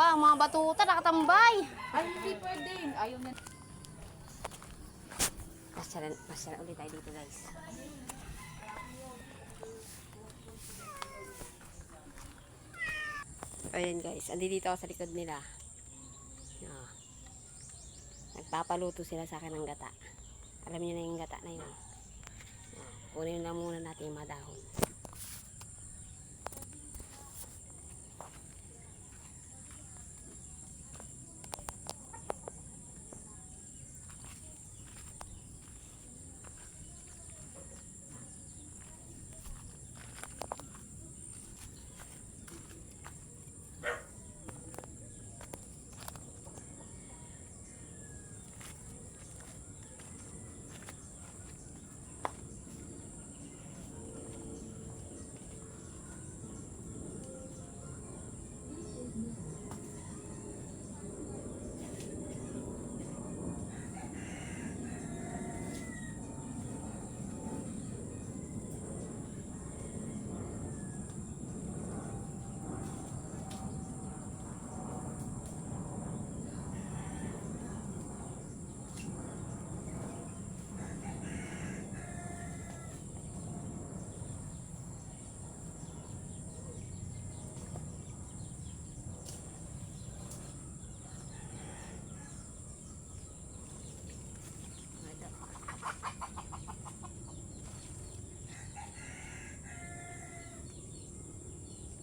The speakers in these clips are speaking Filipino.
Aba, ang mga batuta nakatambay. Ay, hindi pwede. Ayaw na. Pasyalan ulit tayo dito, guys. Ayan, guys. Andi dito ako sa likod nila. Oh. Nagpapaluto sila sa akin ng gata. Alam niyo na yung gata na yun. Oh. Kunin na muna natin yung mga dahon.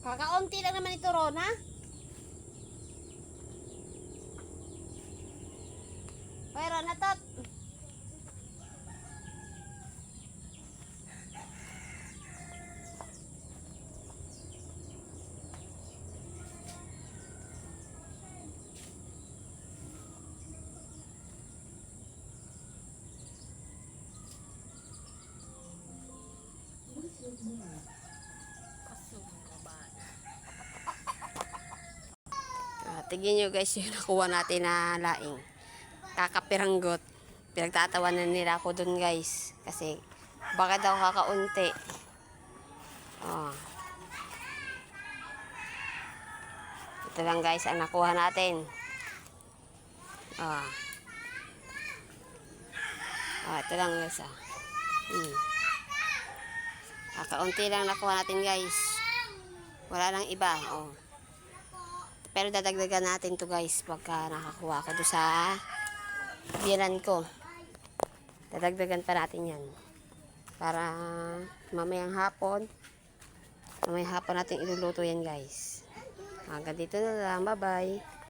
Kakaunti lang naman ito, Rona. Hoy, Rona, tot. Tignan nyo, guys, yung nakuha natin na laing. Kakapiranggot. Pinagtatawanan nila ako dun, guys. Kasi, bakit daw kakaunti? Oh. Ito lang, guys, ang nakuha natin. Oh. Oh, ito lang, guys. Kakaunti lang nakuha natin, guys. Wala nang iba. Oh. Pero dadagdagan natin to, guys, pagka nakakuha ko doon sa biyanan ko. Dadagdagan pa natin yan. Para mamayang hapon natin iluluto yan, guys. Hanggang dito na lang. Bye-bye.